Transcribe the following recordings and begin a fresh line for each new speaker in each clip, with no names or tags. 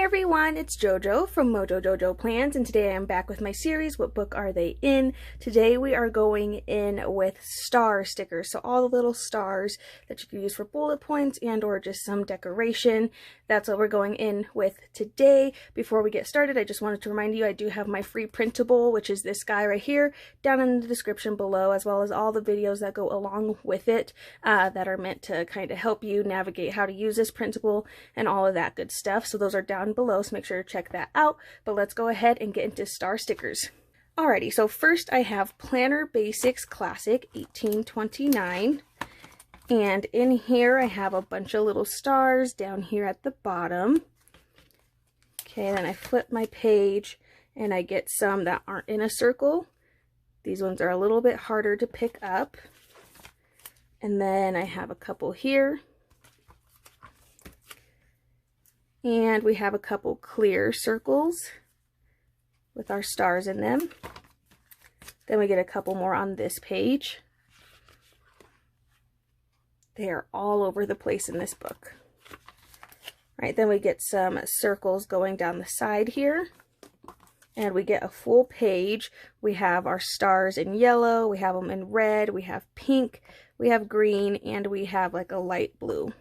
everyone, it's JoJo from Mojo Jojo Plans, and today I am back with my series, What Book Are They In? Today we are going in with star stickers, so all the little stars that you can use for bullet points and or just some decoration. That's what we're going in with today. Before we get started, I just wanted to remind you I do have my free printable, which is this guy right here, down in the description below, as well as all the videos that go along with it that are meant to kind of help you navigate how to use this printable and all of that good stuff. So those are down below, so make sure to check that out. But let's go ahead and get into star stickers. Alrighty, so first I have Planner Basics Classic 1829. And in here I have a bunch of little stars down here at the bottom. Okay, then I flip my page and I get some that aren't in a circle. These ones are a little bit harder to pick up. And then I have a couple here. And we have a couple clear circles with our stars in them. Then we get a couple more on this page. They are all over the place in this book. Right, then we get some circles going down the side here. And we get a full page. We have our stars in yellow, we have them in red, we have pink, we have green, and we have like a light blue.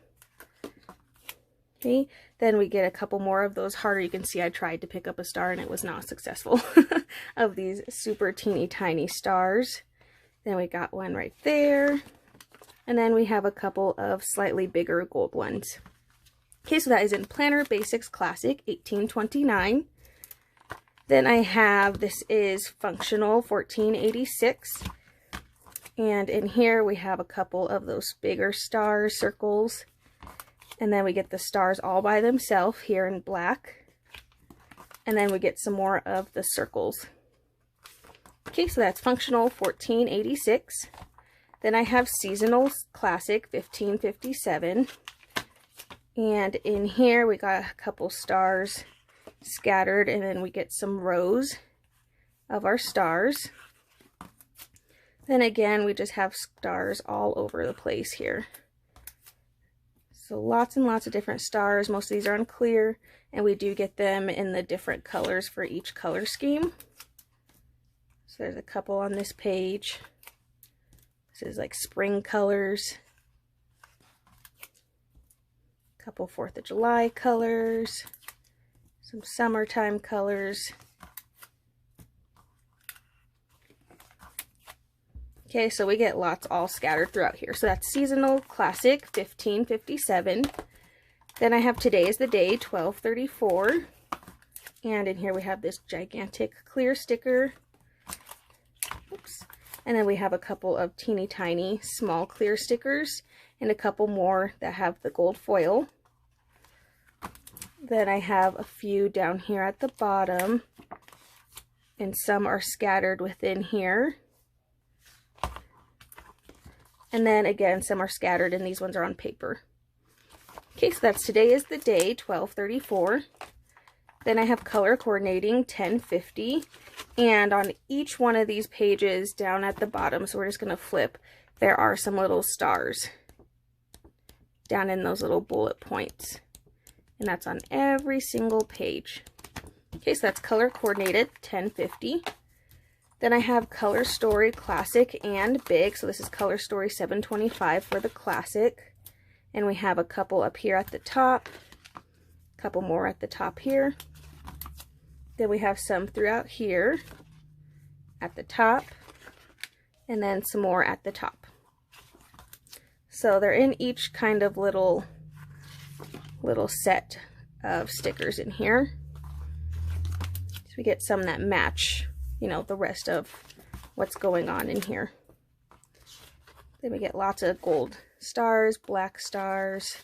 Okay, then we get a couple more of those harder. You can see I tried to pick up a star and it was not successful of these super teeny tiny stars. Then we got one right there. And then we have a couple of slightly bigger gold ones. Okay, so that is in Planner Basics Classic 1829. Then I have, this is Functional 1486. And in here we have a couple of those bigger star circles. And then we get the stars all by themselves here in black. And then we get some more of the circles. Okay, so that's Functional 1486. Then I have Seasonal Classic 1557. And in here we got a couple stars scattered, and then we get some rows of our stars. Then again, we just have stars all over the place here. So lots and lots of different stars. Most of these are on clear, and we do get them in the different colors for each color scheme. So there's a couple on this page. This is like spring colors. A couple 4th of July colors. Some summertime colors. Okay, so we get lots all scattered throughout here. So that's Seasonal Classic 1557. Then I have Today is the Day 1234. And in here we have this gigantic clear sticker. Oops. And then we have a couple of teeny tiny small clear stickers and a couple more that have the gold foil. Then I have a few down here at the bottom, and some are scattered within here. And then again, some are scattered, and these ones are on paper. Okay, so that's Today is the Day 1234. Then I have Color Coordinating 1050. And on each one of these pages down at the bottom, so we're just going to flip, there are some little stars down in those little bullet points. And that's on every single page. Okay, so that's Color Coordinated 1050. Then I have Color Story Classic and Big. So this is Color Story 725 for the Classic. And we have a couple up here at the top. A couple more at the top here. Then we have some throughout here at the top. And then some more at the top. So they're in each kind of little set of stickers in here. So we get some that match, you know, the rest of what's going on in here. Then we get lots of gold stars, black stars,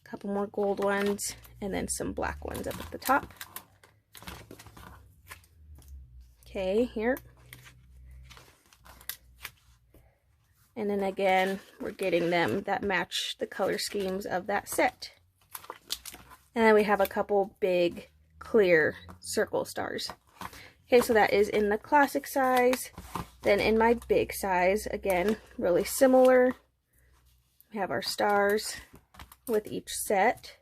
a couple more gold ones, and then some black ones up at the top. Okay, here. And then again, we're getting them that match the color schemes of that set. And then we have a couple big clear circle stars. Okay, so that is in the classic size. Then in my big size, again, really similar. We have our stars with each set.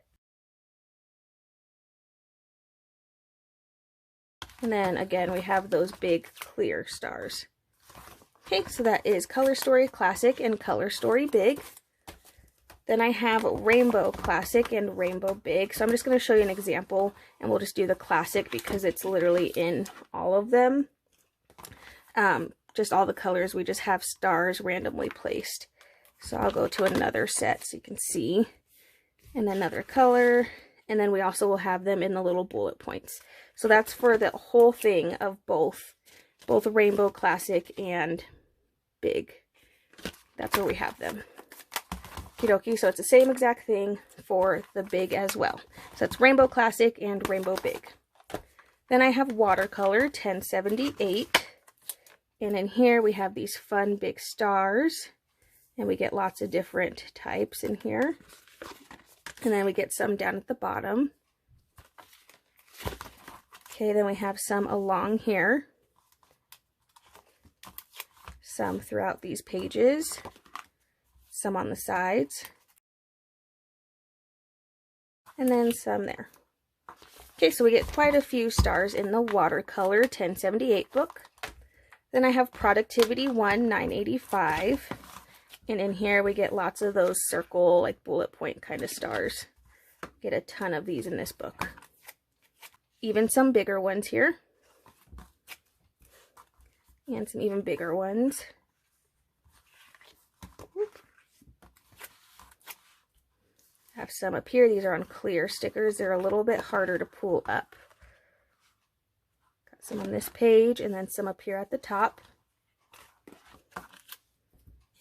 And then again, we have those big clear stars. Okay, so that is Color Story Classic and Color Story Big. Then I have Rainbow Classic and Rainbow Big. So I'm just going to show you an example, and we'll just do the Classic because it's literally in all of them. Just all the colors, we just have stars randomly placed. So I'll go to another set so you can see. And another color. And then we also will have them in the little bullet points. So that's for the whole thing of both Rainbow Classic and Big. That's where we have them. Okie dokie, so it's the same exact thing for the Big as well. So it's Rainbow Classic and Rainbow Big. Then I have Watercolor 1078. And in here we have these fun big stars. And we get lots of different types in here. And then we get some down at the bottom. Okay, then we have some along here. Some throughout these pages. Some on the sides. And then some there. Okay, so we get quite a few stars in the Watercolor 1078 book. Then I have Productivity 1 985. And in here we get lots of those circle, like bullet point kind of stars. Get a ton of these in this book. Even some bigger ones here. And some even bigger ones. I have some up here. These are on clear stickers. They're a little bit harder to pull up. Got some on this page and then some up here at the top.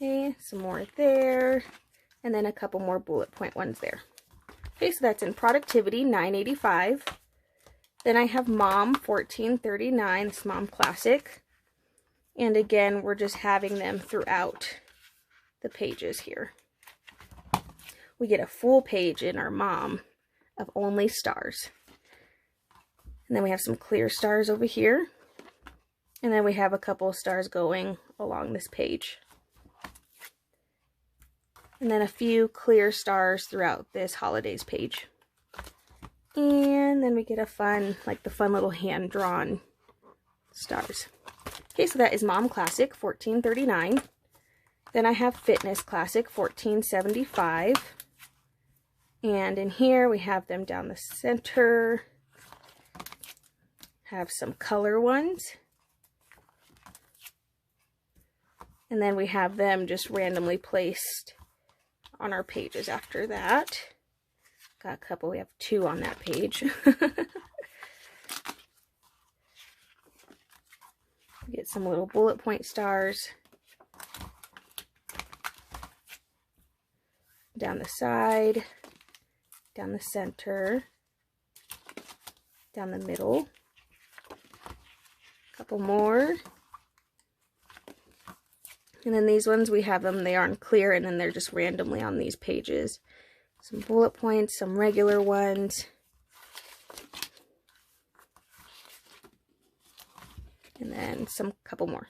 Okay, some more there, and then a couple more bullet point ones there. Okay, so that's in Productivity 985. Then I have Mom 1439, it's Mom Classic. And again, we're just having them throughout the pages here. We get a full page in our Mom of only stars. And then we have some clear stars over here. And then we have a couple of stars going along this page. And then a few clear stars throughout this holidays page. And then we get a fun, like the fun little hand-drawn stars. Okay, so that is Mom Classic 1439. Then I have Fitness Classic 1475. And in here we have them down the center. Have some color ones. And then we have them just randomly placed on our pages after that. Got a couple, we have two on that page. Get some little bullet point stars. Down the side, down the center, down the middle. A couple more. And then these ones, we have them, they aren't clear, and then they're just randomly on these pages. Some bullet points, some regular ones. And then some couple more.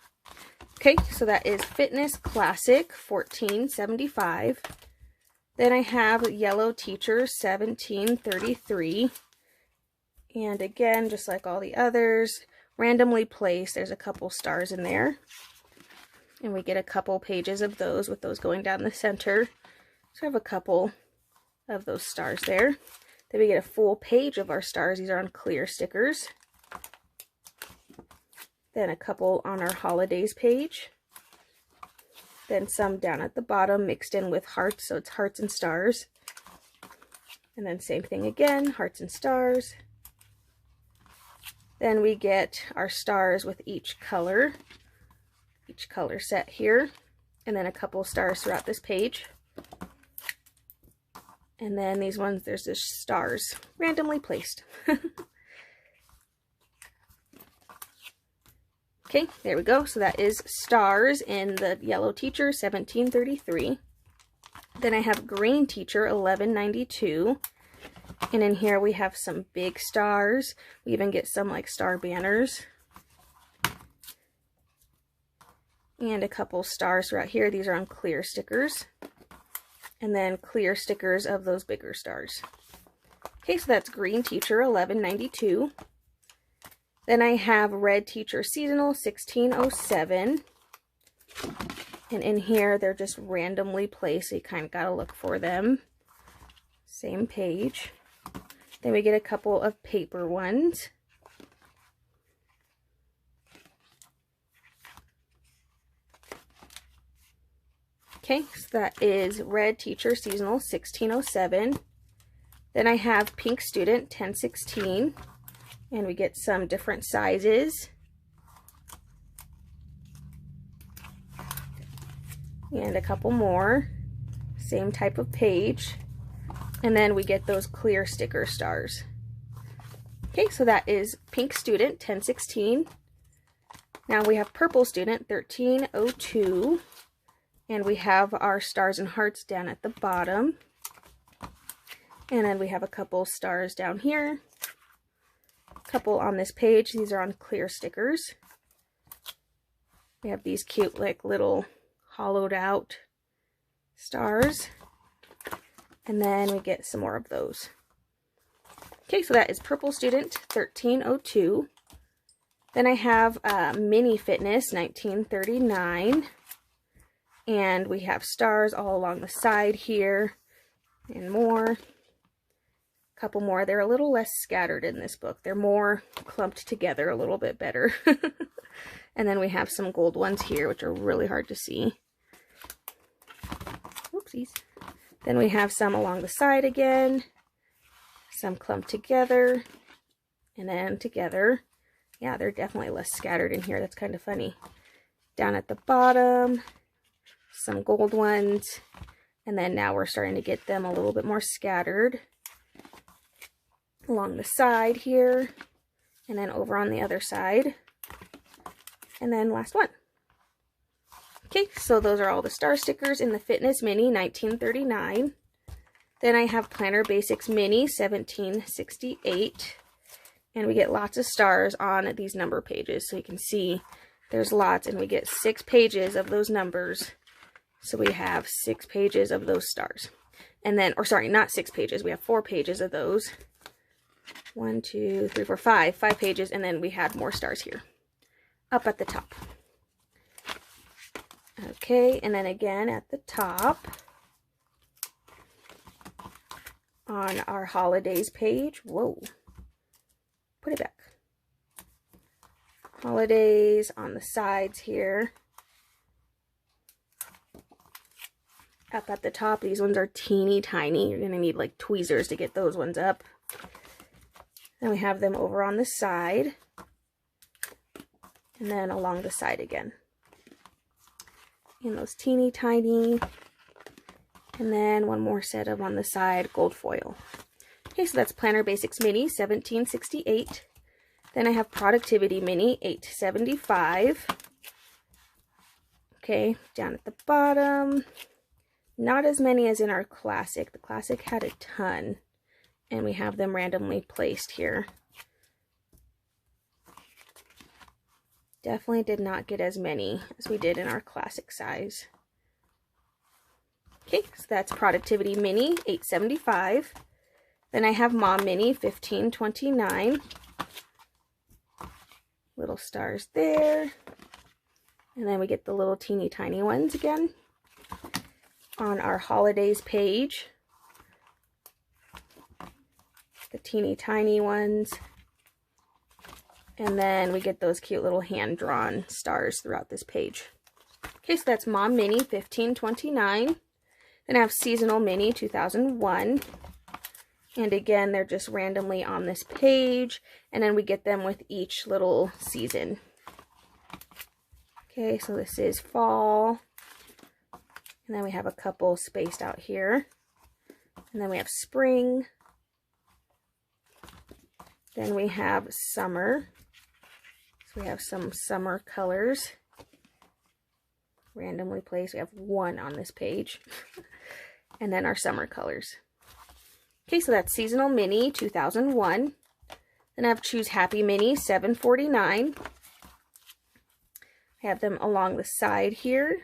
Okay, so that is Fitness Classic 1475. Then I have Yellow Teacher 1733. And again, just like all the others, randomly placed. There's a couple stars in there. And we get a couple pages of those with those going down the center. So I have a couple of those stars there. Then we get a full page of our stars. These are on clear stickers. Then a couple on our holidays page. Then some down at the bottom mixed in with hearts, so it's hearts and stars. And then same thing again, hearts and stars. Then we get our stars with each color set here, and then a couple stars throughout this page. And then these ones, there's just stars randomly placed. Okay, there we go. So that is stars in the Yellow Teacher 1733. Then I have Green Teacher 1192. And in here we have some big stars. We even get some like star banners. And a couple stars throughout here. These are on clear stickers. And then clear stickers of those bigger stars. Okay, so that's Green Teacher 1192. Then I have Red Teacher Seasonal 1607. And in here, they're just randomly placed, so you kind of got to look for them. Same page. Then we get a couple of paper ones. Okay, so that is Red Teacher Seasonal 1607. Then I have Pink Student 1016, and we get some different sizes. And a couple more, same type of page. And then we get those clear sticker stars. Okay, so that is Pink Student 1016. Now we have Purple Student 1302. And we have our stars and hearts down at the bottom. And then we have a couple stars down here. A couple on this page. These are on clear stickers. We have these cute, like, little hollowed out stars. And then we get some more of those. Okay, so that is Purple Student 1302. Then I have Mini Fitness 1939. And we have stars all along the side here and more. A couple more. They're a little less scattered in this book. They're more clumped together a little bit better. And then we have some gold ones here, which are really hard to see. Oopsies. Then we have some along the side again. Some clumped together. And then together. Yeah, they're definitely less scattered in here. That's kind of funny. Down at the bottom, some gold ones. And then now we're starting to get them a little bit more scattered along the side here. And then over on the other side. And then last one. Okay, so those are all the star stickers in the Fitness Mini 1939. Then I have Planner Basics Mini 1768. And we get lots of stars on these number pages. So you can see there's lots, and we get 6 pages of those numbers. So we have 6 pages of those stars. And then, or sorry, not 6 pages. We have 4 pages of those. 1, 2, 3, 4, 5. 5 pages, and then we had more stars here. Up at the top. Okay, and then again at the top, on our holidays page, whoa, put it back. Holidays on the sides here. Up at the top, these ones are teeny tiny. You're going to need like tweezers to get those ones up. Then we have them over on the side. And then along the side again. And those teeny tiny. And then one more set of on the side, gold foil. Okay, so that's Planner Basics Mini 1768. Then I have Productivity Mini 875. Okay, down at the bottom. Not as many as in our Classic. The Classic had a ton. And we have them randomly placed here. Definitely did not get as many as we did in our Classic size. Okay, so that's Productivity Mini 875. Then I have Mom Mini 1529. Little stars there. And then we get the little teeny tiny ones again. On our holidays page. The teeny tiny ones. And then we get those cute little hand-drawn stars throughout this page. Okay, so that's Mom Mini 1529. Then I have Seasonal Mini 2001. And again, they're just randomly on this page. And then we get them with each little season. Okay, so this is fall. And then we have a couple spaced out here. And then we have spring. Then we have summer. So we have some summer colors. Randomly placed. We have 1 on this page. And then our summer colors. Okay, so that's Seasonal Mini 2001. Then I have Choose Happy Mini 749. I have them along the side here.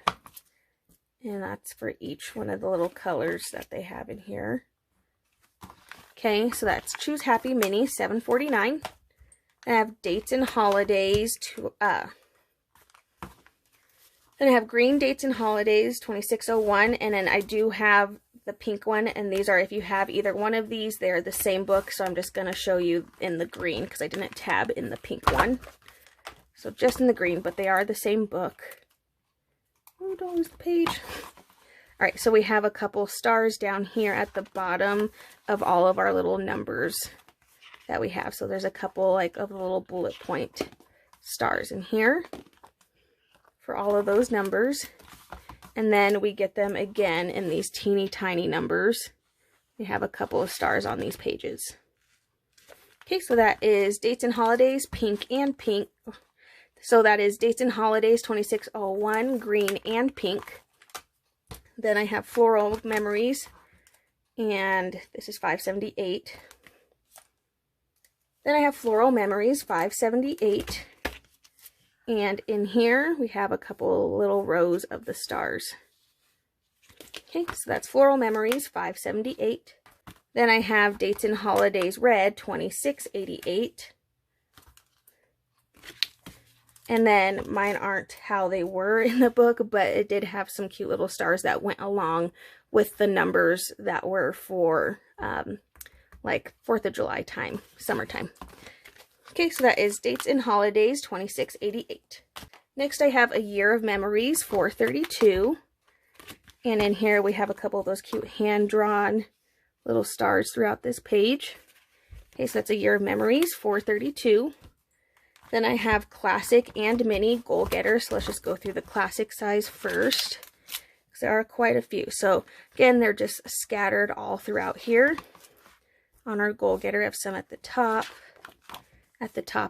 And that's for each one of the little colors that they have in here. Okay, so that's Choose Happy Mini 749. Then I have dates and holidays. Then I have green dates and holidays, 2601. And then I do have the pink one. And these are, if you have either one of these, they're the same book. So I'm just going to show you in the green because I didn't tab in the pink one. So just in the green, but they are the same book. Oh, don't lose the page. All right, so we have a couple stars down here at the bottom of all of our little numbers that we have. So there's a couple like of little bullet point stars in here for all of those numbers. And then we get them again in these teeny tiny numbers. We have a couple of stars on these pages. Okay, so that is dates and holidays, pink and pink. So that is dates and holidays, 2601, green and pink. Then I have floral memories, and this is 578. Then I have floral memories, 578. And in here, we have a couple little rows of the stars. Okay, so that's floral memories, 578. Then I have dates and holidays red, 2688. And then mine aren't how they were in the book, but it did have some cute little stars that went along with the numbers that were for like 4th of July time, summertime. Okay, so that is dates and holidays, 2688. Next I have a year of memories, 432. And in here we have a couple of those cute hand-drawn little stars throughout this page. Okay, so that's a year of memories, 432. Then I have classic and mini goal getter. So let's just go through the classic size first, because there are quite a few. So again, they're just scattered all throughout here. On our goal getter, I have some at the top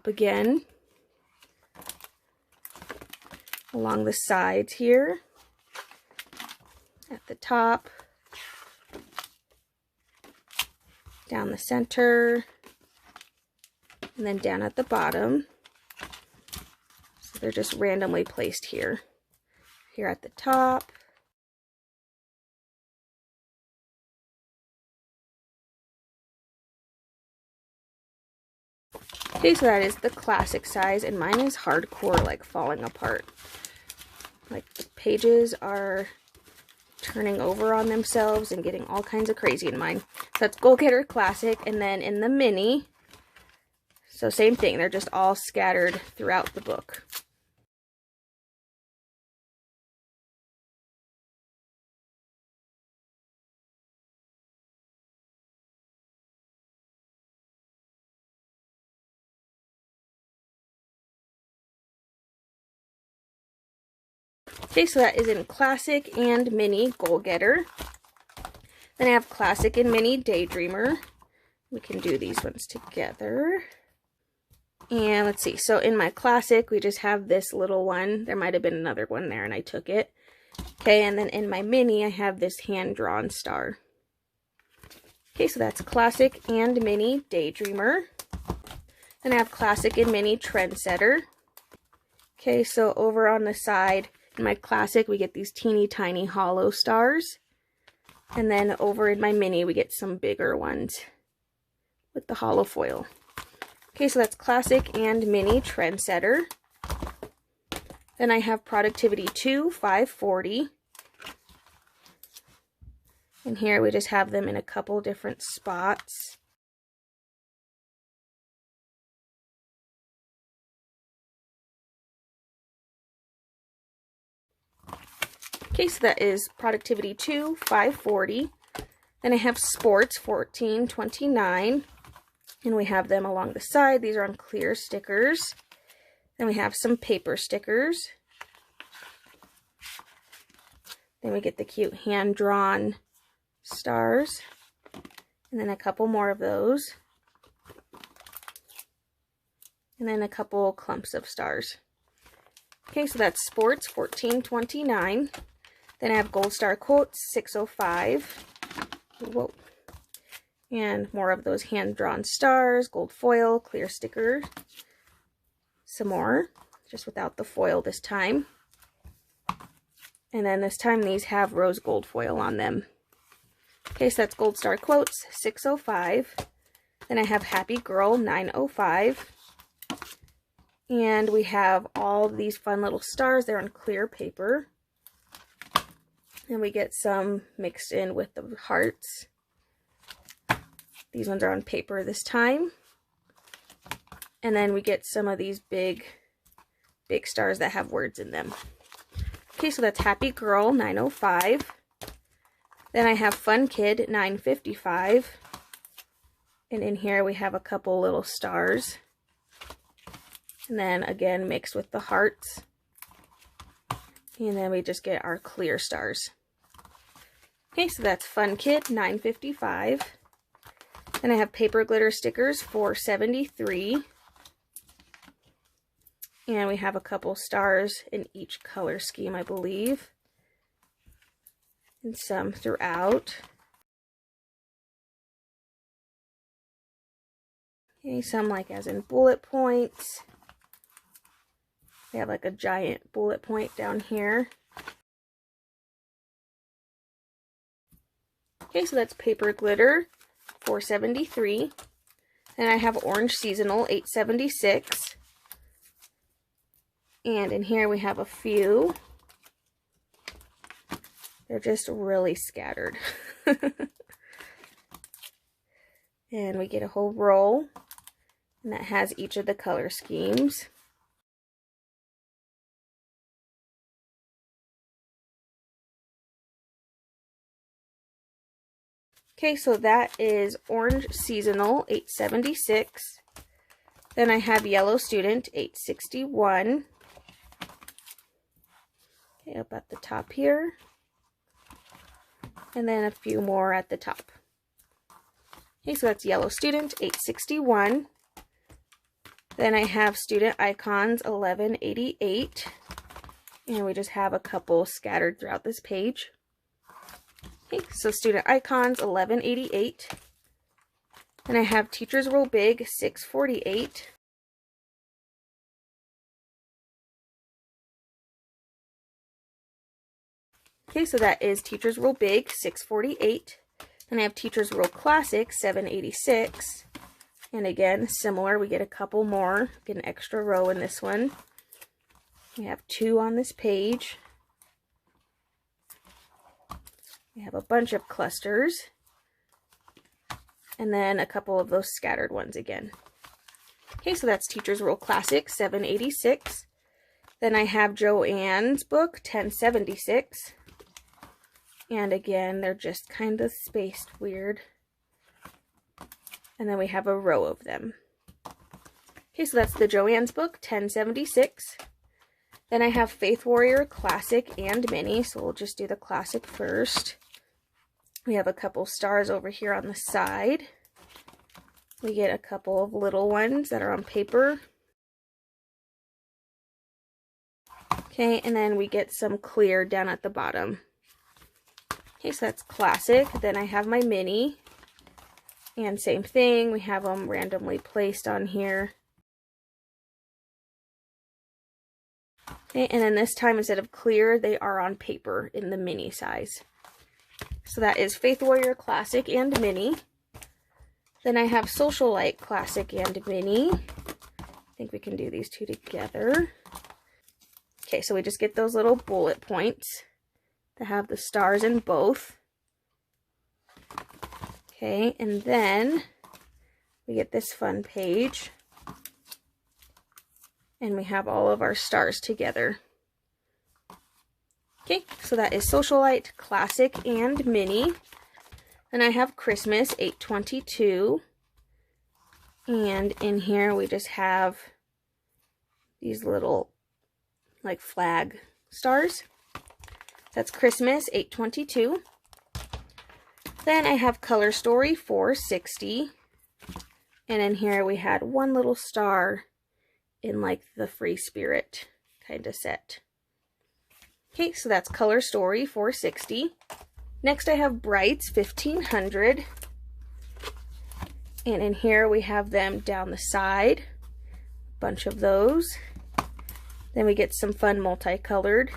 again, along the sides here, at the top, down the center, and then down at the bottom. So they're just randomly placed here. Here at the top. Okay, so that is the classic size, and mine is hardcore, like falling apart. Like the pages are turning over on themselves and getting all kinds of crazy in mine. So that's Goal Getter Classic, and then in the mini, so same thing, they're just all scattered throughout the book. Okay, so that is in Classic and Mini Goal Getter. Then I have Classic and Mini Daydreamer. We can do these ones together. And let's see, so in my Classic, we just have this little one. There might have been another one there and I took it. Okay, and then in my Mini, I have this hand-drawn star. Okay, so that's Classic and Mini Daydreamer. Then I have Classic and Mini Trendsetter. Okay, so over on the side, in my Classic, we get these teeny tiny hollow stars. And then over in my Mini, we get some bigger ones with the hollow foil. Okay, so that's Classic and Mini Trendsetter. Then I have Productivity 2, 540. And here we just have them in a couple different spots. Okay, so that is Productivity 2, 540. Then I have Sports, 1429. And we have them along the side. These are on clear stickers. Then we have some paper stickers. Then we get the cute hand-drawn stars. And then a couple more of those. And then a couple clumps of stars. Okay, so that's Sports, 1429. Then I have Gold Star Quotes, 605. Whoa. And more of those hand-drawn stars, gold foil, clear sticker. Some more, just without the foil this time. And then this time these have rose gold foil on them. Okay, so that's Gold Star Quotes, 605. Then I have Happy Girl, 905. And we have all these fun little stars. They're on clear paper. And we get some mixed in with the hearts. These ones are on paper this time. And then we get some of these big stars that have words in them. Okay, so that's Happy Girl, 905. Then I have Fun Kid, 955. And in here we have a couple little stars. And then again mixed with the hearts. And then we just get our clear stars. Okay, so that's Fun Kid, 955. Then I have paper glitter stickers, 473. And we have a couple stars in each color scheme, I believe. And some throughout. Okay, some like as in bullet points. We have like a giant bullet point down here. Okay, so that's paper glitter, 473. Then I have orange seasonal, 876. And in here we have a few. They're just really scattered. And we get a whole roll. And that has each of the color schemes. Okay, so that is Orange Seasonal, 876. Then I have Yellow Student, 861. Okay, up at the top here. And then a few more at the top. Okay, so that's Yellow Student, 861. Then I have Student Icons, 1188. And we just have a couple scattered throughout this page. Okay, so Student Icons, 1188. And I have Teachers Roll Big, 648. Okay, so that is Teachers Roll Big, 648. And I have Teachers Roll Classic, 786. And again, similar, we get a couple more. Get an extra row in this one. We have 2 on this page. We have a bunch of clusters. And then a couple of those scattered ones again. Okay, so that's Teachers Roll Classic, 786. Then I have Joanne's book, 1076. And again, they're just kind of spaced weird. And then we have a row of them. Okay, so that's the Joanne's book, 1076. Then I have Faith Warrior Classic and Mini, so we'll just do the Classic first. We have a couple stars over here on the side. We get a couple of little ones that are on paper. Okay, and then we get some clear down at the bottom. Okay, so that's Classic. Then I have my Mini. And same thing, we have them randomly placed on here. Okay, and then this time, instead of clear, they are on paper in the mini size. So that is Faith Warrior Classic and Mini. Then I have Socialite Classic and Mini. I think we can do these two together. Okay, so we just get those little bullet points that have the stars in both. Okay, and then we get this fun page. And we have all of our stars together. Okay, so that is Socialite, Classic, and Mini. Then I have Christmas, 822. And in here we just have these little, like, flag stars. That's Christmas, 822. Then I have Color Story, 460. And in here we had one little star in like the Free Spirit kind of set. Okay, so that's Color Story, 460. Next I have Brights, 1500. And in here we have them down the side. A bunch of those. Then we get some fun multicolored.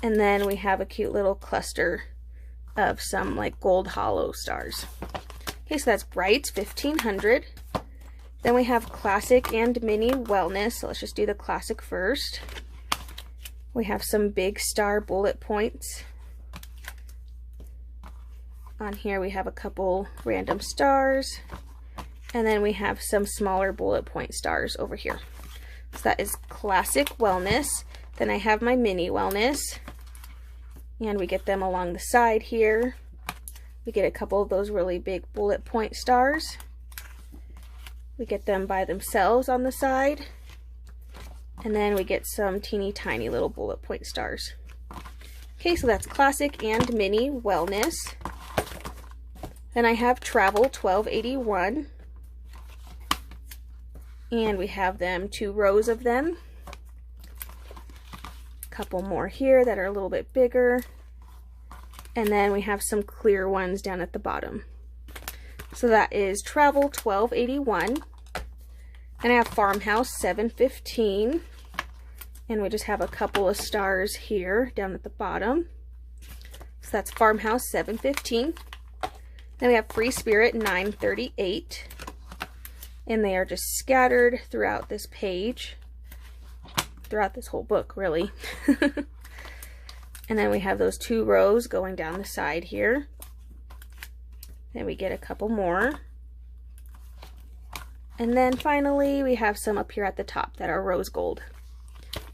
And then we have a cute little cluster of some like gold hollow stars. Okay, so that's Brights, 1500. Then we have Classic and Mini Wellness. So let's just do the Classic first. We have some big star bullet points. On here we have a couple random stars. And then we have some smaller bullet point stars over here. So that is Classic Wellness. Then I have my Mini Wellness. And we get them along the side here. We get a couple of those really big bullet point stars. We get them by themselves on the side. And then we get some teeny tiny little bullet point stars. Okay, so that's Classic and Mini Wellness. Then I have Travel 1281. And we have them, 2 rows of them. A couple more here that are a little bit bigger. And then we have some clear ones down at the bottom. So that is Travel 1281. And I have Farmhouse 715. And we just have a couple of stars here down at the bottom. So that's Farmhouse 715. Then we have Free Spirit 938. And they are just scattered throughout this page. Throughout this whole book, really. And then we have those 2 rows going down the side here. Then we get a couple more. And then finally we have some up here at the top that are rose gold.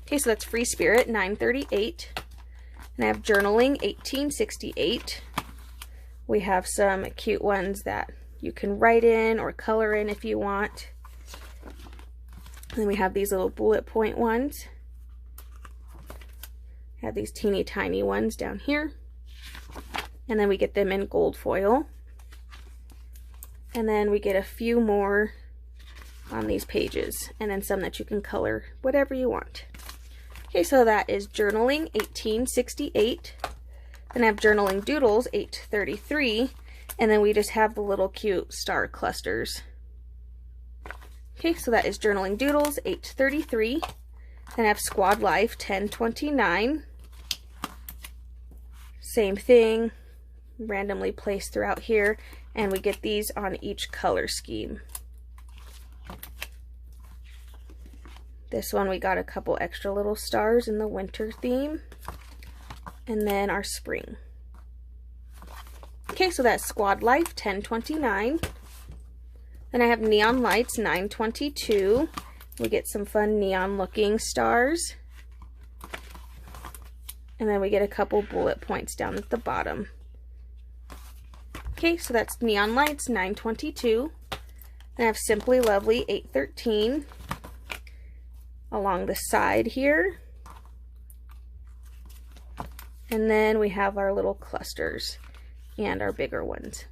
Okay, so that's Free Spirit 938. And I have Journaling 1868. We have some cute ones that you can write in or color in if you want. And then we have these little bullet point ones. I have these teeny tiny ones down here. And then we get them in gold foil. And then we get a few more on these pages. And then some that you can color whatever you want. Okay, so that is Journaling 1868. Then I have Journaling Doodles 833. And then we just have the little cute star clusters. Okay, so that is Journaling Doodles 833. Then I have Squad Life 1029. Same thing, randomly placed throughout here. And we get these on each color scheme. This one we got a couple extra little stars in the winter theme. And then our spring. Okay, so that's Squad Life 1029. Then I have Neon Lights 922. We get some fun neon looking stars. And then we get a couple bullet points down at the bottom. Okay, so that's Neon Lights 922. Then I have Simply Lovely 813 along the side here. And then we have our little clusters and our bigger ones.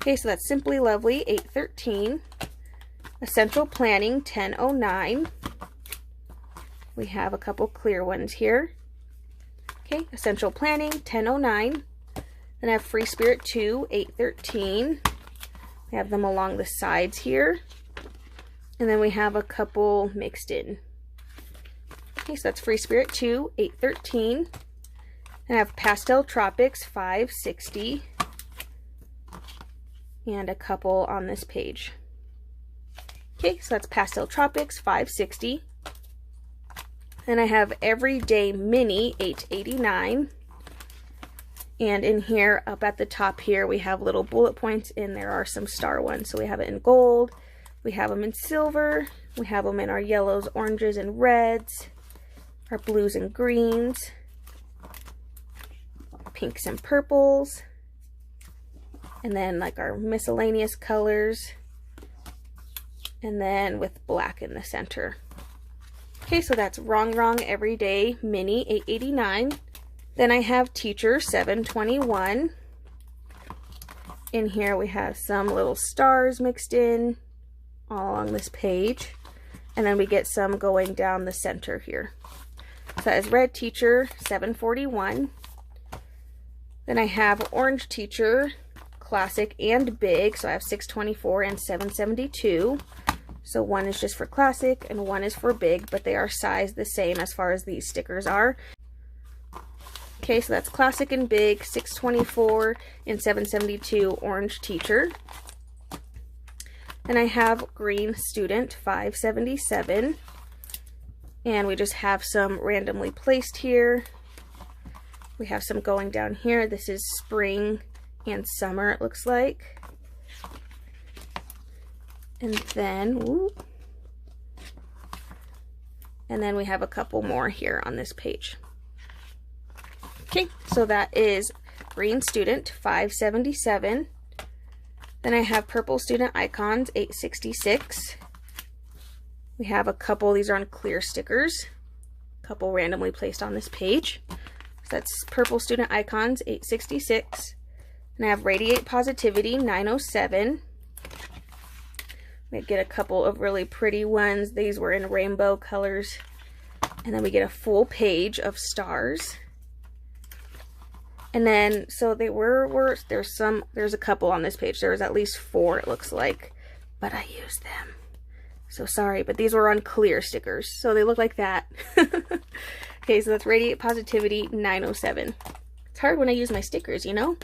Okay, so that's Simply Lovely 813. Essential Planning 1009. We have a couple clear ones here. Okay, Essential Planning 1009. Then I have Free Spirit 2 813. We have them along the sides here. And then we have a couple mixed in. Okay, so that's Free Spirit 2 813. And I have Pastel Tropics 560. And a couple on this page. Okay, so that's Pastel Tropics 560. Then I have Everyday Mini 889. And in here, up at the top here, we have little bullet points, and there are some star ones. So we have it in gold, we have them in silver, we have them in our yellows, oranges, and reds, our blues and greens, pinks and purples, and then like our miscellaneous colors, and then with black in the center. Okay, so that's Wrong Everyday Mini 889. Then I have Teacher 721. In here we have some little stars mixed in all along this page. And then we get some going down the center here. So that is Red Teacher 741. Then I have Orange Teacher Classic and Big. So I have 624 and 772. So one is just for Classic and one is for Big, but they are sized the same as far as these stickers are. Okay, so that's Classic and Big, 624 and 772 Orange Teacher. Then I have Green Student 577. And we just have some randomly placed here. We have some going down here. This is spring and summer, it looks like. And then, we have a couple more here on this page. Okay, so that is Green Student 577. Then I have Purple Student Icons 866. We have a couple, these are on clear stickers, a couple randomly placed on this page. So that's Purple Student Icons 866. And I have Radiate Positivity 907. We get a couple of really pretty ones. These were in rainbow colors. And then we get a full page of stars. And then, so they there's a couple on this page. There was at least 4, it looks like, but I used them. So sorry, but these were on clear stickers, so they look like that. Okay, so that's Radiate Positivity 907. It's hard when I use my stickers, you know?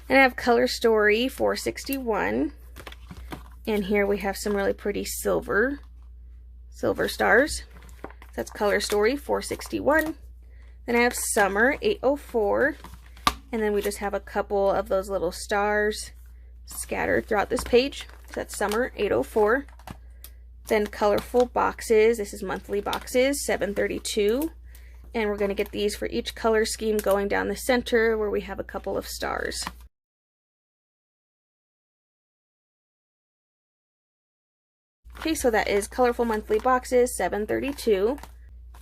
And I have Color Story 461. And here we have some really pretty silver stars. So that's Color Story 461. Then I have Summer 804. And then we just have a couple of those little stars scattered throughout this page. So that's Summer 804. Then Colorful Boxes, this is monthly boxes, 732. And we're going to get these for each color scheme going down the center where we have a couple of stars. Okay, so that is Colorful Monthly Boxes, 732.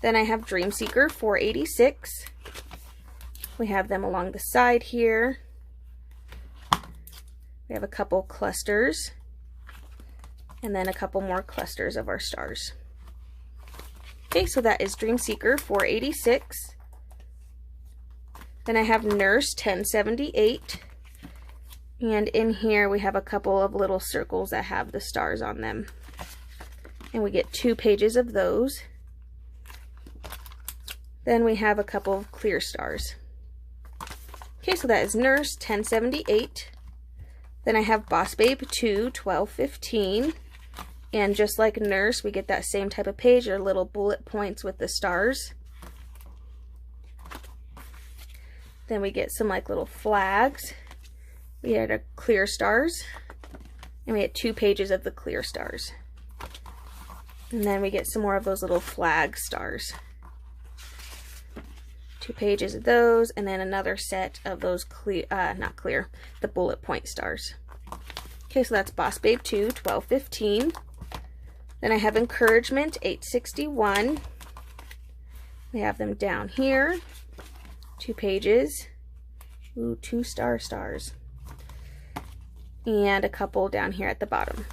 Then I have Dream Seeker 486. We have them along the side here. We have a couple clusters. And then a couple more clusters of our stars. Okay, so that is Dream Seeker 486. Then I have Nurse 1078. And in here we have a couple of little circles that have the stars on them. And we get 2 pages of those. Then we have a couple of clear stars. Okay, so that is Nurse 1078. Then I have Boss Babe 2 1215. And just like Nurse, we get that same type of page, or little bullet points with the stars. Then we get some like little flags. We had a clear stars. And we had 2 pages of the clear stars. And then we get some more of those little flag stars. 2 pages of those, and then another set of those the bullet point stars. Okay, so that's Boss Babe 2 1215. Then I have Encouragement 861. We have them down here. 2 pages. Ooh, 2 stars. And a couple down here at the bottom.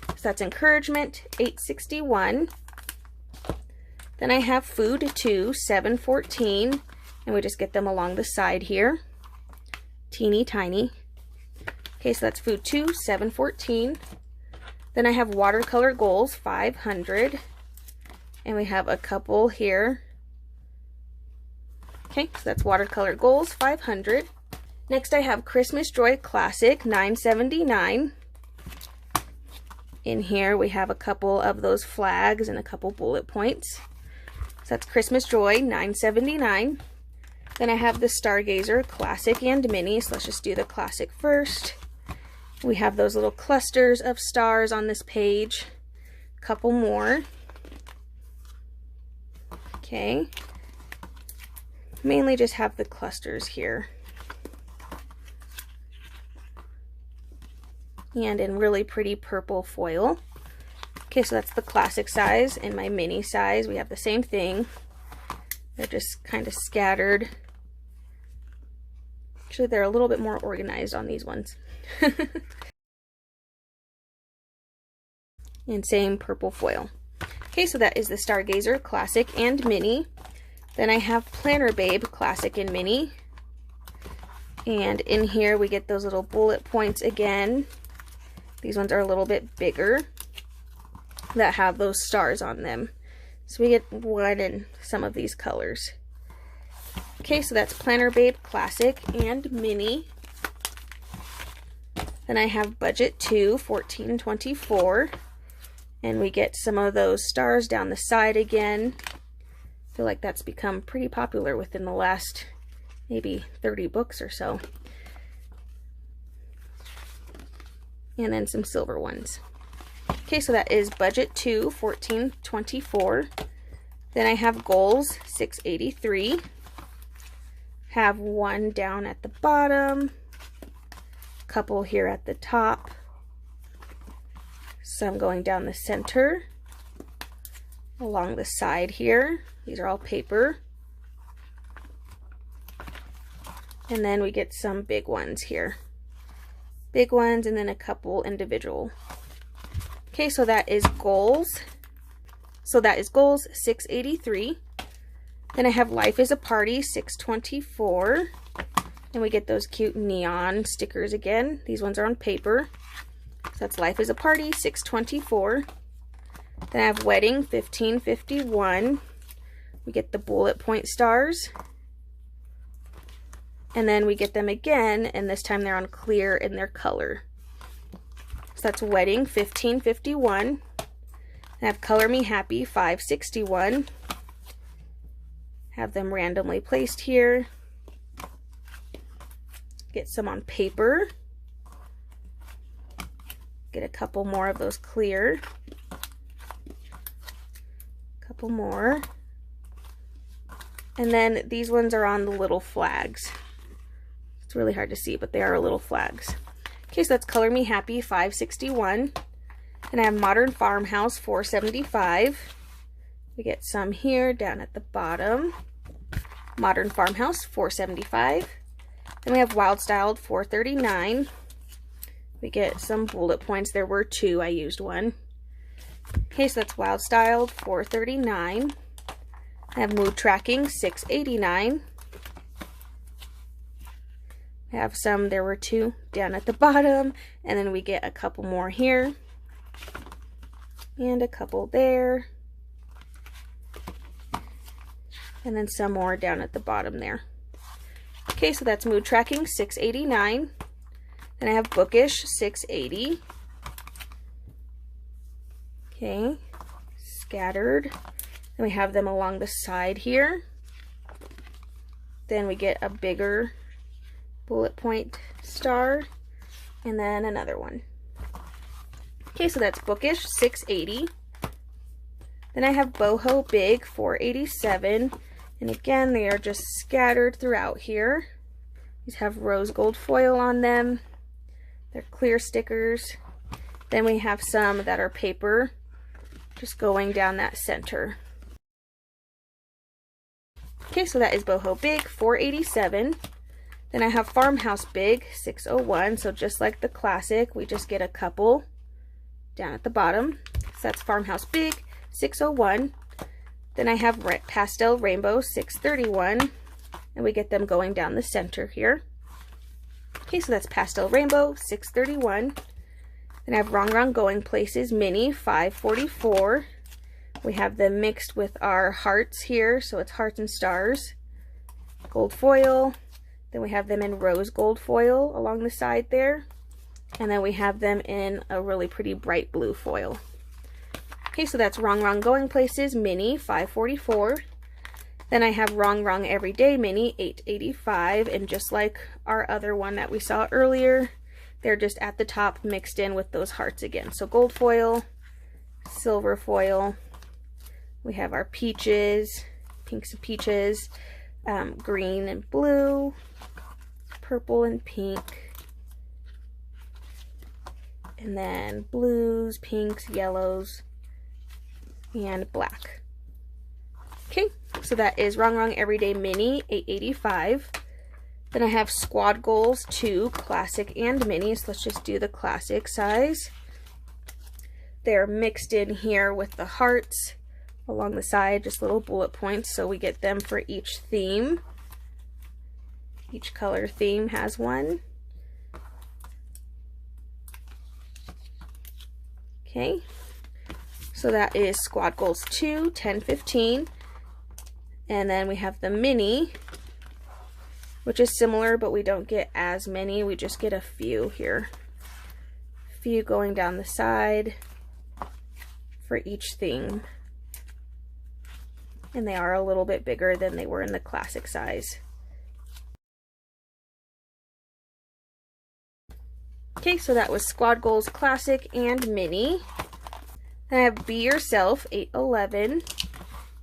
So that's Encouragement 861. Then I have Food 2 714. And we just get them along the side here. Teeny tiny. Okay, so that's Food 2 714. Then I have Watercolor Goals 500. And we have a couple here. Okay, so that's Watercolor Goals 500. Next I have Christmas Joy Classic 979. In here we have a couple of those flags and a couple bullet points. So that's Christmas Joy 979. Then I have the Stargazer Classic and Mini, so let's just do the Classic first. We have those little clusters of stars on this page. A couple more. Okay. Mainly just have the clusters here. And in really pretty purple foil. Okay, so that's the Classic size. In my Mini size, we have the same thing. They're just kind of scattered. Actually, they're a little bit more organized on these ones. And same purple foil. Okay, so that is the Stargazer Classic and Mini. Then I have Planner Babe Classic and Mini. And in here we get those little bullet points again. These ones are a little bit bigger that have those stars on them. So we get one in some of these colors. Okay, so that's Planner Babe Classic and Mini. Then I have budget 2, 14.24. And we get some of those stars down the side again. I feel like that's become pretty popular within the last maybe 30 books or so. And then some silver ones. Okay, so that is budget 2, 14.24. Then I have goals, 6.83. Have one down at the bottom, a couple here at the top, some going down the center, along the side here. These are all paper. And then we get some big ones here. Big ones and then a couple individual. Okay, so that is goals. So that is goals, 6.83. Then I have Life is a Party, 6.24. And we get those cute neon stickers again. These ones are on paper. So that's Life is a Party, 6.24. Then I have Wedding, 15.51. We get the bullet point stars. And then we get them again, and this time they're on clear in their color. So that's Wedding, 15.51. I have Color Me Happy, 5.61. Have them randomly placed here. Get some on paper. Get a couple more of those clear. Couple more. And then these ones are on the little flags. It's really hard to see, but they are little flags. Okay, so that's Color Me Happy, 5.61. And I have Modern Farmhouse, 4.75. We get some here down at the bottom. Modern Farmhouse, 4.75. Then we have Wild Styled, 4.39. We get some bullet points. There were 2. I used one. Okay, so that's Wild Styled, 4.39. I have Mood Tracking, 6.89. I have some. There were 2 down at the bottom. And then we get a couple more here. And a couple there. And then some more down at the bottom there. Okay, so that's Mood Tracking, 6.89. Then I have Bookish, 6.80. Okay, scattered. Then we have them along the side here. Then we get a bigger bullet point star. And then another one. Okay, so that's Bookish, 6.80. Then I have Boho Big, 4.87. And again, they are just scattered throughout here. These have rose gold foil on them. They're clear stickers. Then we have some that are paper, just going down that center. Okay, so that is Boho Big, 4.87. Then I have Farmhouse Big, 6.01. So just like the classic, we just get a couple down at the bottom. So that's Farmhouse Big, 6.01. Then I have Pastel Rainbow, 6.31. And we get them going down the center here. Okay, so that's Pastel Rainbow, 6.31. Then I have Wrong Wrong Going Places Mini, 5.44. We have them mixed with our hearts here, so it's hearts and stars. Gold foil. Then we have them in rose gold foil along the side there. And then we have them in a really pretty bright blue foil. Okay, so that's Wrong Wrong Going Places Mini, 5.44. Then I have Wrong Wrong Everyday Mini, 8.85. And just like our other one that we saw earlier, they're just at the top mixed in with those hearts again. So gold foil, silver foil. We have our peaches, pinks and peaches, green and blue, purple and pink. And then blues, pinks, yellows, and black. Okay, so that is Wrong Wrong Everyday Mini, 8.85. Then I have Squad Goals 2, Classic and Mini. So let's just do the classic size. They're mixed in here with the hearts along the side, just little bullet points. So we get them for each theme. Each color theme has one. Okay, so that is Squad Goals 2, 10.15. And then we have the Mini, which is similar, but we don't get as many. We just get a few here. few going down the side for each theme. And they are a little bit bigger than they were in the classic size. Okay, so that was Squad Goals Classic and Mini. Then I have Be Yourself 811,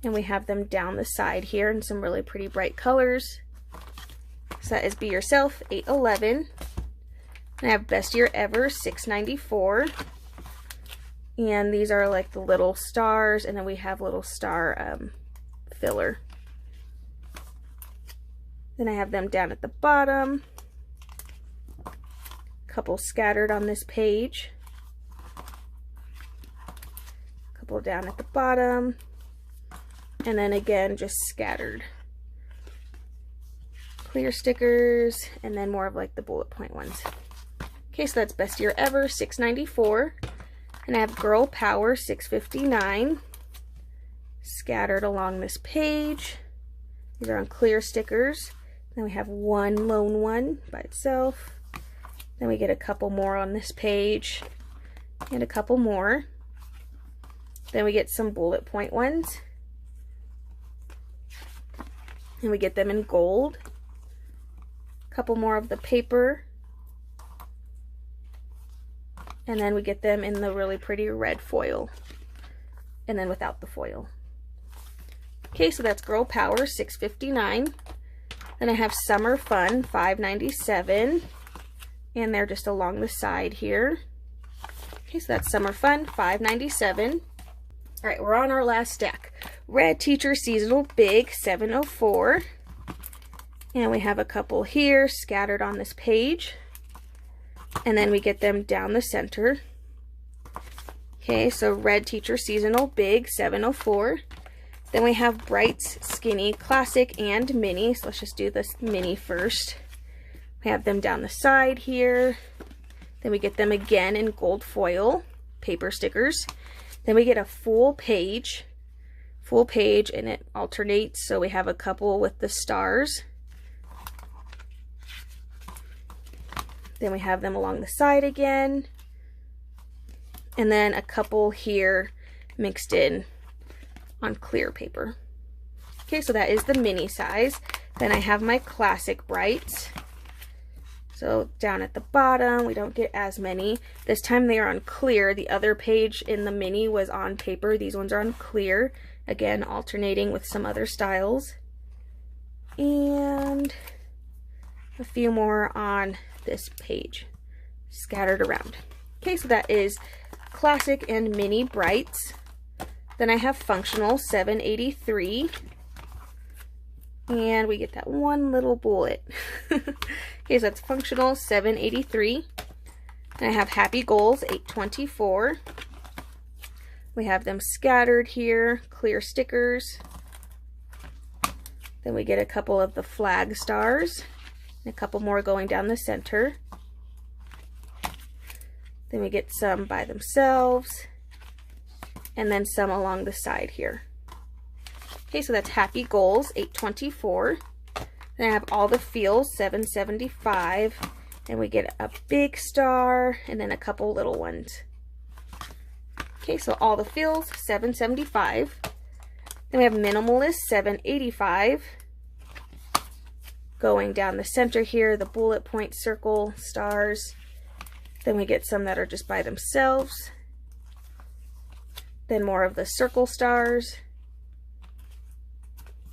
and we have them down the side here in some really pretty bright colors. So that is Be Yourself 811. And I have Best Year Ever 694. And these are like the little stars, and then we have little star filler. Then I have them down at the bottom. Couple scattered on this page. Couple down at the bottom. And then again, just scattered. Clear stickers, and then more of like the bullet point ones. Okay, so that's Best Year Ever 694. And I have Girl Power 659 scattered along this page. These are on clear stickers. Then we have one lone one by itself. Then we get a couple more on this page and a couple more. Then we get some bullet point ones. And we get them in gold. A couple more of the paper. And then we get them in the really pretty red foil. And then without the foil. Okay, so that's Girl Power 659. Then I have Summer Fun 597. And they're just along the side here. Okay, so that's Summer Fun 597. All right, we're on our last stack. Red Teacher Seasonal Big 704. And we have a couple here scattered on this page. And then we get them down the center. Okay, so Red Teacher Seasonal Big 704. Then we have Brights Skinny Classic and Mini. So let's just do this Mini first. We have them down the side here. Then we get them again in gold foil paper stickers. Then we get a full page, and it alternates. So we have a couple with the stars. Then we have them along the side again. And then a couple here mixed in on clear paper. Okay, so that is the mini size. Then I have my classic Brights. So down at the bottom, we don't get as many. This time they are on clear. The other page in the mini was on paper. These ones are on clear. Again, alternating with some other styles. And a few more on this page, scattered around. Okay, so that is Classic and Mini Brights. Then I have Functional 783. And we get that one little bullet. Okay, so that's Functional 783. And I have Happy Goals 824. We have them scattered here, clear stickers. Then we get a couple of the flag stars. And a couple more going down the center. Then we get some by themselves. And then some along the side here. Okay, so that's Happy Goals 824. Then I have All the Feels 775. And we get a big star and then a couple little ones. Okay, so All the Feels 775. Then we have Minimalist 785. Going down the center here, the bullet point circle stars. Then we get some that are just by themselves. Then more of the circle stars.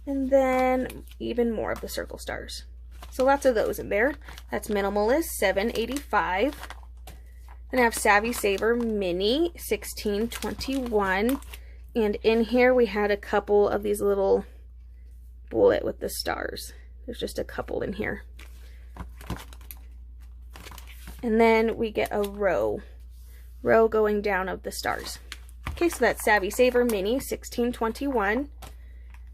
And then even more of the circle stars. So lots of those in there. That's Minimalist 785. Then I have Savvy Saver Mini 1621. And in here we had a couple of these little bullet with the stars. There's just a couple in here. And then we get a row going down of the stars. Okay, so that's Savvy Saver Mini 1621.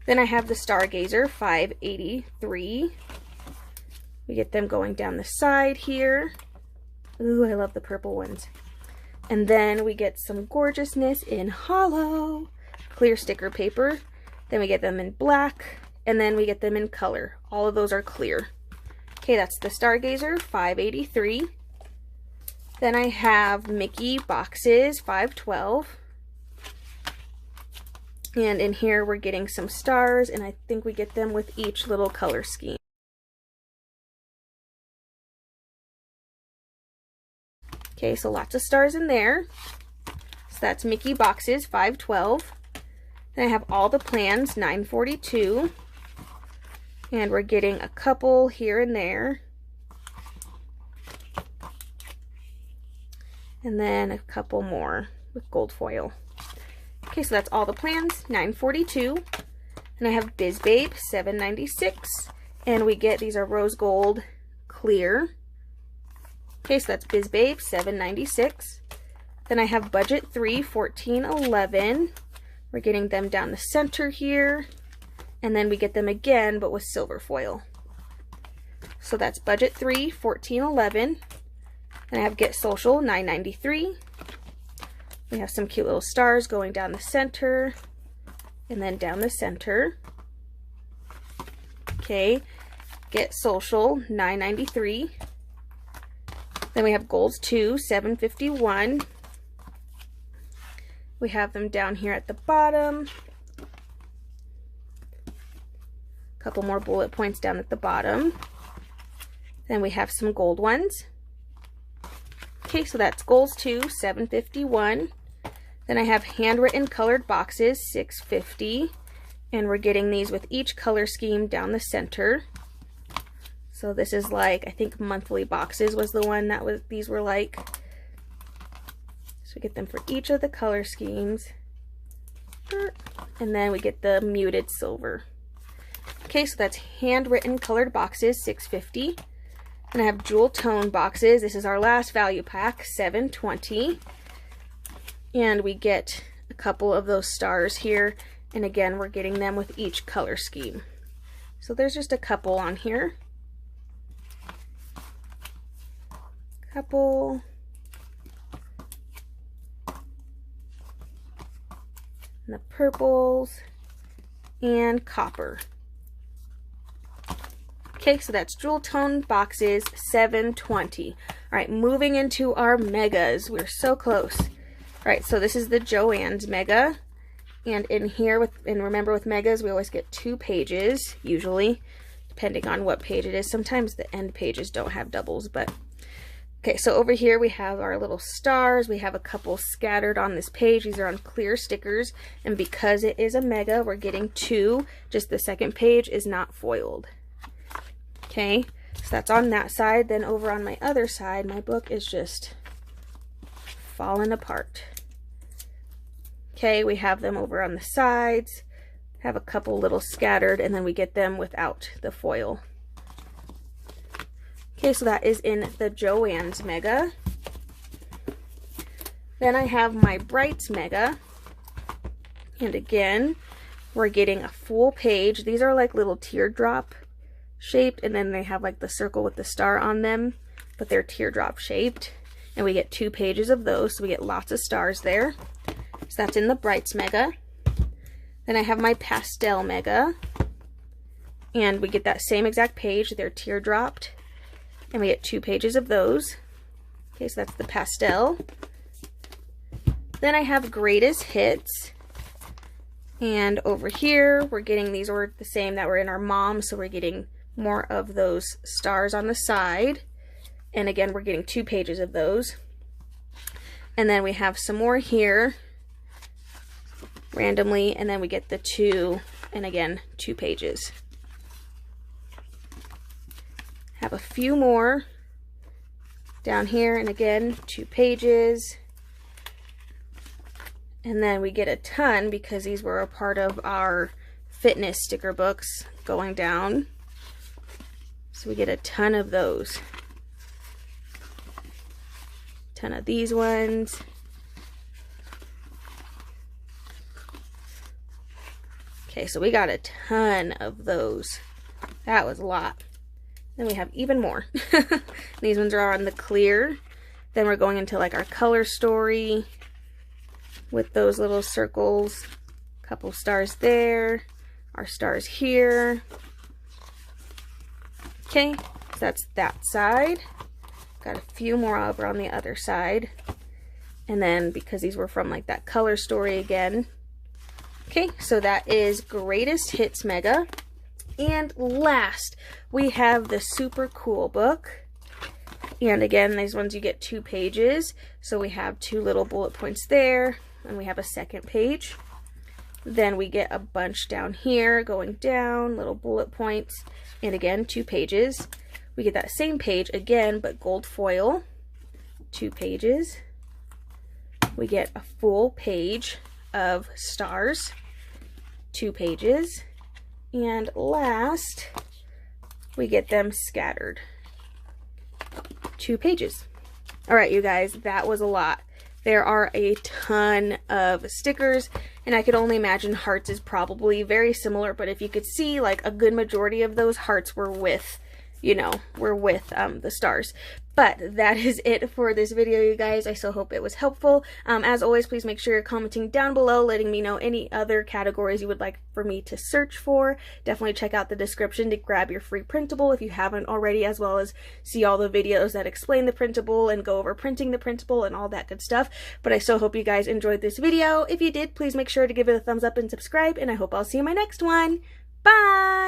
Then I have the Stargazer 583. We get them going down the side here. Ooh, I love the purple ones. And then we get some gorgeousness in hollow, clear sticker paper. Then we get them in black, and then we get them in color. All of those are clear. Okay, that's the Stargazer 583. Then I have Mickey boxes, 512. And in here we're getting some stars, and I think we get them with each little color scheme. Okay, so lots of stars in there. So that's Mickey boxes, 512. Then I have all the plans, 942. And we're getting a couple here and there. And then a couple more with gold foil. Okay, so that's all the plans, 942. And I have Biz Babe, 796. And we get, these are rose gold clear. Okay, so that's Biz Babe, 796. Then I have Budget 3, 1411. We're getting them down the center here. And then we get them again, but with silver foil. So that's Budget 3, 1411. And I have Get Social, 993. We have some cute little stars going down the center and then down the center. Okay, Get Social, 993. Then we have Goals 2, 751. We have them down here at the bottom. A couple more bullet points down at the bottom. Then we have some gold ones. Okay, so that's Goals 2, 751. Then I have handwritten colored boxes, 650. And we're getting these with each color scheme down the center. So this is like, I think monthly boxes was the one that was, these were like. So we get them for each of the color schemes. And then we get the muted silver. Okay, so that's handwritten colored boxes, 650. And I have jewel tone boxes. This is our last value pack, 720. And we get a couple of those stars here. And again, we're getting them with each color scheme. So there's just a couple on here. Couple. And the purples and copper. Okay, so that's jewel tone boxes, 720. All right, moving into our megas. We're so close. All right, so this is the Joann's mega. And in here, remember with megas, we always get 2 pages, usually, depending on what page it is. Sometimes the end pages don't have doubles, but... Okay, so over here we have our little stars. We have a couple scattered on this page. These are on clear stickers. And because it is a mega, we're getting 2. Just the second page is not foiled. Okay, so that's on that side. Then over on my other side, my book is just falling apart. Okay, we have them over on the sides. Have a couple little scattered, and then we get them without the foil. Okay, so that is in the Joann's mega. Then I have my Brights mega. And again, we're getting a full page. These are like little teardrop shaped, and then they have like the circle with the star on them, but they're teardrop shaped. And we get 2 pages of those, so we get lots of stars there. So that's in the Brights mega. Then I have my Pastel mega. And we get that same exact page. They're teardropped. And we get 2 pages of those. Okay, so that's the Pastel. Then I have Greatest Hits. And over here, we're getting, these were the same that were in our Mom, so we're getting more of those stars on the side. And again, we're getting 2 pages of those. And then we have some more here, randomly, and then we get the 2, and again, 2 pages. Have a few more down here, and again, 2 pages. And then we get a ton because these were a part of our fitness sticker books going down. So we get a ton of those. Ton of these ones. Okay, so we got a ton of those. That was a lot. Then we have even more. These ones are on the clear. Then we're going into like our color story with those little circles. Couple stars there. Our stars here. Okay, so that's that side. Got a few more over on the other side. And then because these were from like that color story again. Okay, so that is Greatest Hits Mega. And last, we have the Super Cool book. And again, these ones you get 2 pages. So we have 2 little bullet points there, and we have a second page. Then we get a bunch down here going down, little bullet points, and again, 2 pages. We get that same page again, but gold foil, 2 pages. We get a full page of stars, 2 pages. And last, we get them scattered, 2 pages. All right, you guys, that was a lot. There are a ton of stickers, and I could only imagine hearts is probably very similar, but if you could see, like, a good majority of those hearts were with, you know, the stars. But that is it for this video, you guys. I so hope it was helpful. As always, please make sure you're commenting down below, letting me know any other categories you would like for me to search for. Definitely check out the description to grab your free printable if you haven't already, as well as see all the videos that explain the printable and go over printing the printable and all that good stuff. But I so hope you guys enjoyed this video. If you did, please make sure to give it a thumbs up and subscribe, and I hope I'll see you in my next one. Bye!